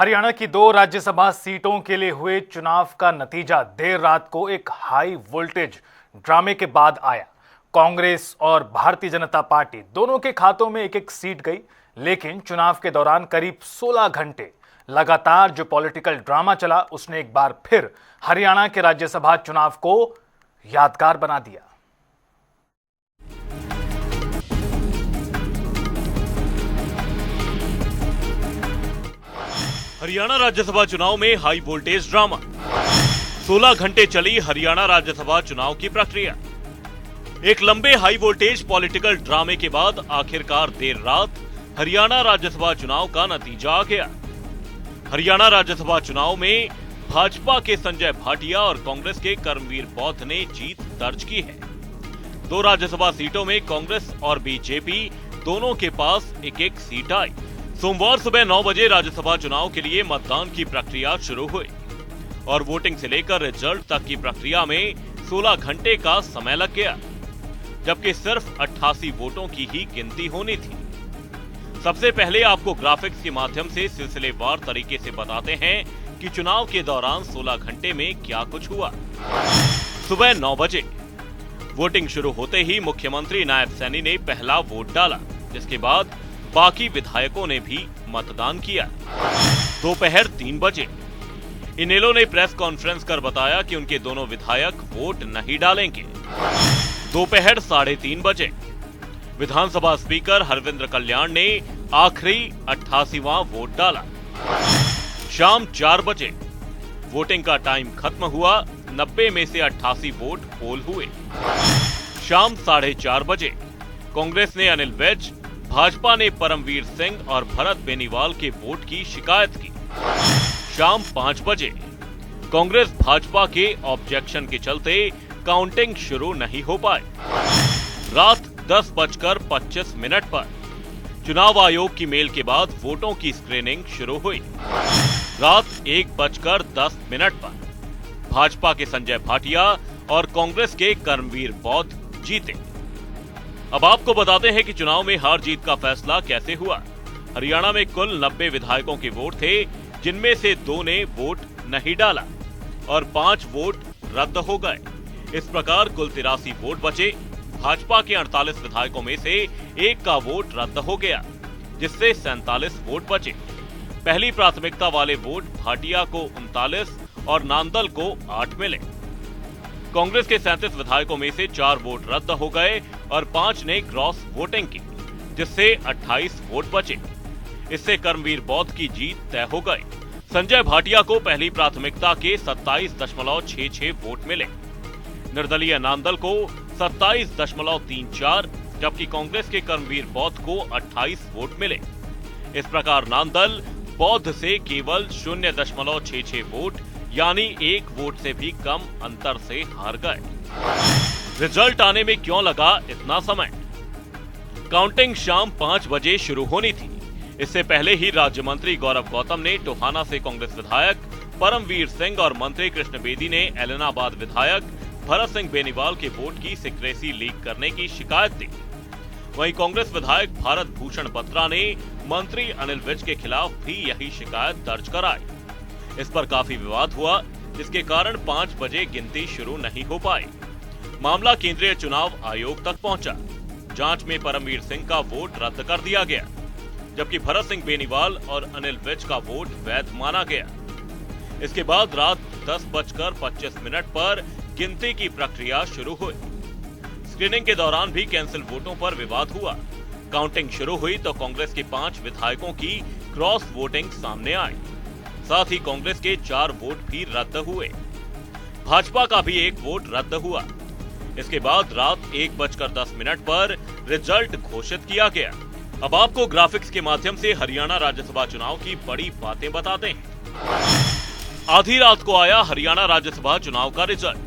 हरियाणा की 2 राज्यसभा सीटों के लिए हुए चुनाव का नतीजा देर रात को एक हाई वोल्टेज ड्रामे के बाद आया। कांग्रेस और भारतीय जनता पार्टी दोनों के खातों में एक एक सीट गई, लेकिन चुनाव के दौरान करीब 16 घंटे लगातार जो पॉलिटिकल ड्रामा चला उसने एक बार फिर हरियाणा के राज्यसभा चुनाव को यादगार बना दिया। हरियाणा राज्यसभा चुनाव में हाई वोल्टेज ड्रामा। 16 घंटे चली हरियाणा राज्यसभा चुनाव की प्रक्रिया। एक लंबे हाई वोल्टेज पॉलिटिकल ड्रामे के बाद आखिरकार देर रात हरियाणा राज्यसभा चुनाव का नतीजा आ गया। हरियाणा राज्यसभा चुनाव में भाजपा के संजय भाटिया और कांग्रेस के कर्मवीर बौद्ध ने जीत दर्ज की है। 2 राज्यसभा सीटों में कांग्रेस और बीजेपी दोनों के पास एक एक सीट आई। सोमवार सुबह 9 बजे राज्यसभा चुनाव के लिए मतदान की प्रक्रिया शुरू हुई और वोटिंग से लेकर रिजल्ट तक की प्रक्रिया में 16 घंटे का समय लग गया, जबकि सिर्फ 88 वोटों की ही गिनती होनी थी। सबसे पहले आपको ग्राफिक्स के माध्यम से सिलसिलेवार तरीके से बताते हैं कि चुनाव के दौरान 16 घंटे में क्या कुछ हुआ। सुबह 9 बजे वोटिंग शुरू होते ही मुख्यमंत्री नायब सैनी ने पहला वोट डाला, जिसके बाद बाकी विधायकों ने भी मतदान किया। दोपहर 3 बजे इनेलो ने प्रेस कॉन्फ्रेंस कर बताया कि उनके दोनों विधायक वोट नहीं डालेंगे। दोपहर 3:30 बजे विधानसभा स्पीकर हरविंद्र कल्याण ने आखिरी 88वां वोट डाला। शाम 4 बजे वोटिंग का टाइम खत्म हुआ। 90 में से 88 वोट पोल हुए। शाम 4:30 बजे कांग्रेस ने अनिल विज, भाजपा ने परमवीर सिंह और भरत बेनीवाल के वोट की शिकायत की। शाम 5 बजे कांग्रेस भाजपा के ऑब्जेक्शन के चलते काउंटिंग शुरू नहीं हो पाई। रात 10:25 पर चुनाव आयोग की मेल के बाद वोटों की स्क्रीनिंग शुरू हुई। रात 1:10 पर भाजपा के संजय भाटिया और कांग्रेस के कर्मवीर बौद्ध जीते। अब आपको बताते हैं कि चुनाव में हार जीत का फैसला कैसे हुआ। हरियाणा में कुल 90 विधायकों के वोट थे, जिनमें से 2 ने वोट नहीं डाला और 5 वोट रद्द हो गए। इस प्रकार कुल 83 वोट बचे। भाजपा के 48 विधायकों में से 1 का वोट रद्द हो गया, जिससे 47 वोट बचे। पहली प्राथमिकता वाले वोट भाटिया को 39 और नांदल को 8 मिले। कांग्रेस के 37 विधायकों में से 4 वोट रद्द हो गए और 5 ने क्रॉस वोटिंग की, जिससे 28 वोट बचे। इससे कर्मवीर बौद्ध की जीत तय हो गई। संजय भाटिया को पहली प्राथमिकता के 27.66 वोट मिले। निर्दलीय नांदल को 27.34, जबकि कांग्रेस के कर्मवीर बौद्ध को 28 वोट मिले। इस प्रकार नांदल बौद्ध से केवल 0.66 वोट यानी 1 वोट से भी कम अंतर से हार गए। रिजल्ट आने में क्यों लगा इतना समय? काउंटिंग शाम 5 बजे शुरू होनी थी। इससे पहले ही राज्य मंत्री गौरव गौतम ने टोहाना से कांग्रेस विधायक परमवीर सिंह और मंत्री कृष्ण बेदी ने एलनाबाद विधायक भरत सिंह बेनीवाल के वोट की सीक्रेसी लीक करने की शिकायत दी। वहीं कांग्रेस विधायक भारत भूषण बत्रा ने मंत्री अनिल विज के खिलाफ भी यही शिकायत दर्ज कराई। इस पर काफी विवाद हुआ, जिसके कारण 5 बजे गिनती शुरू नहीं हो पाई। मामला केंद्रीय चुनाव आयोग तक पहुंचा। जांच में परमवीर सिंह का वोट रद्द कर दिया गया, जबकि भरत सिंह बेनीवाल और अनिल विज का वोट वैध माना गया। इसके बाद रात 10:25 पर गिनती की प्रक्रिया शुरू हुई। स्क्रीनिंग के दौरान भी कैंसिल वोटों पर विवाद हुआ। काउंटिंग शुरू हुई तो कांग्रेस के 5 विधायकों की क्रॉस वोटिंग सामने आई। साथ ही कांग्रेस के 4 वोट भी रद्द हुए। भाजपा का भी 1 वोट रद्द हुआ। इसके बाद रात 1:10 पर रिजल्ट घोषित किया गया। अब आपको ग्राफिक्स के माध्यम से हरियाणा राज्यसभा चुनाव की बड़ी बातें बताते हैं। आधी रात को आया हरियाणा राज्यसभा चुनाव का रिजल्ट।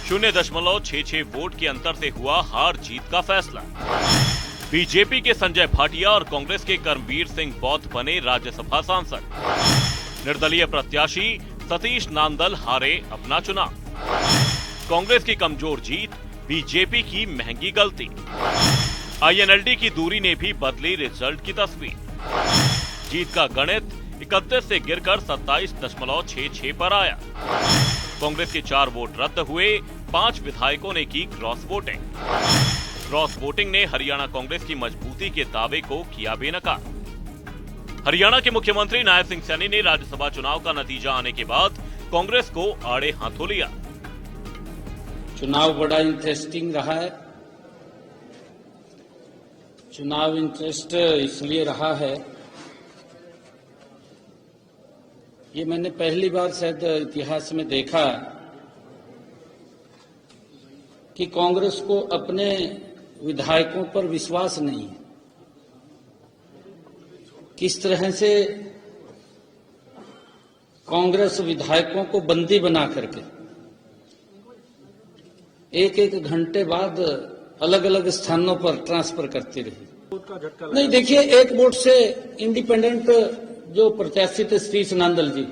0.66 वोट के अंतर से हुआ हार जीत का फैसला। बीजेपी के संजय भाटिया और कांग्रेस के कर्मवीर सिंह बौद्ध बने राज्यसभा सांसद। निर्दलीय प्रत्याशी सतीश नांदल हारे अपना चुनाव। कांग्रेस की कमजोर जीत, बीजेपी की महंगी गलती। आईएनएलडी की दूरी ने भी बदली रिजल्ट की तस्वीर। जीत का गणित 31 से गिरकर 27.66 पर आया। कांग्रेस के 4 वोट रद्द हुए, 5 विधायकों ने की क्रॉस वोटिंग। क्रॉस वोटिंग ने हरियाणा कांग्रेस की मजबूती के दावे को किया बेनकाब। हरियाणा के मुख्यमंत्री नायब सिंह सैनी ने राज्यसभा चुनाव का नतीजा आने के बाद कांग्रेस को आड़े हाथों लिया। चुनाव बड़ा इंटरेस्टिंग रहा है। चुनाव इंटरेस्ट इसलिए रहा है, ये मैंने पहली बार शायद इतिहास में देखा कि कांग्रेस को अपने विधायकों पर विश्वास नहीं है। किस तरह से कांग्रेस विधायकों को बंदी बना करके एक घंटे बाद अलग अलग स्थानों पर ट्रांसफर करती रही। नहीं, देखिए, एक वोट से इंडिपेंडेंट जो प्रत्याशी थे सतीश नांदल जी,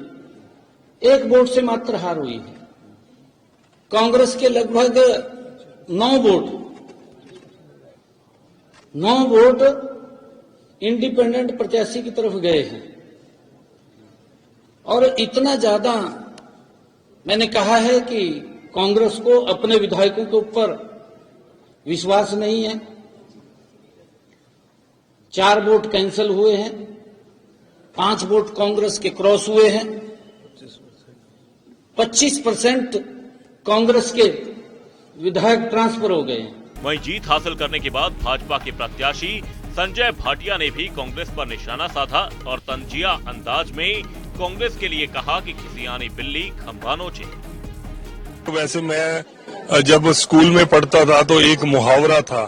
एक वोट से मात्र हार हुई है। कांग्रेस के लगभग 9 वोट इंडिपेंडेंट प्रत्याशी की तरफ गए हैं। और इतना ज्यादा मैंने कहा है कि कांग्रेस को अपने विधायकों के ऊपर विश्वास नहीं है। 4 वोट कैंसिल हुए हैं, 5 वोट कांग्रेस के क्रॉस हुए हैं, 25% कांग्रेस के विधायक ट्रांसफर हो गए हैं। वहीं जीत हासिल करने के बाद भाजपा के प्रत्याशी संजय भाटिया ने भी कांग्रेस पर निशाना साधा और तंजिया अंदाज में कांग्रेस के लिए कहा कि खिसियानी बिल्ली खंभा नोचे। वैसे मैं जब स्कूल में पढ़ता था तो एक मुहावरा था,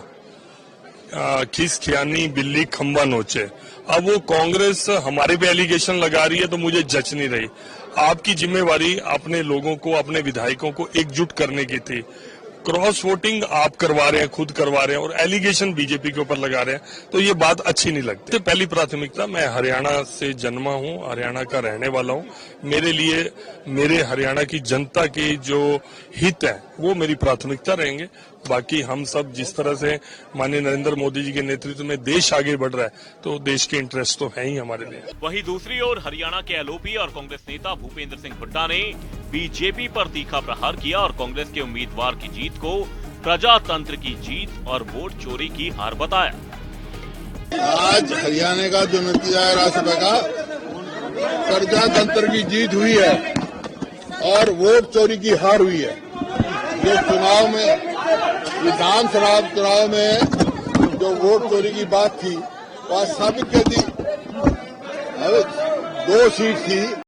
खिसियानी बिल्ली खंभा नोचे। अब वो कांग्रेस हमारे पे एलिगेशन लगा रही है तो मुझे जच नहीं रही। आपकी जिम्मेवारी अपने लोगों को, अपने विधायकों को एकजुट करने की थी। क्रॉस वोटिंग आप करवा रहे हैं, खुद करवा रहे हैं, और एलिगेशन बीजेपी के ऊपर लगा रहे हैं, तो ये बात अच्छी नहीं लगती। तो पहली प्राथमिकता, मैं हरियाणा से जन्मा हूं, हरियाणा का रहने वाला हूं। मेरे लिए मेरे हरियाणा की जनता के जो हित है वो मेरी प्राथमिकता रहेंगे। बाकी हम सब जिस तरह से माननीय नरेंद्र मोदी जी के नेतृत्व में देश आगे बढ़ रहा है, तो देश के इंटरेस्ट तो है ही हमारे लिए। वहीं दूसरी ओर हरियाणा के एलओपी और कांग्रेस नेता भूपेंद्र सिंह हुड्डा ने बीजेपी पर तीखा प्रहार किया और कांग्रेस के उम्मीदवार की जीत को प्रजातंत्र की जीत और वोट चोरी की हार बताया। आज हरियाणा का जो नतीजा है राज्यसभा का, प्रजातंत्र की जीत हुई है और वोट चोरी की हार हुई है। जो चुनाव में, विधानसभा चुनाव में जो वोट चोरी की बात थी, वह साबित कर दी। 2 सीट थी।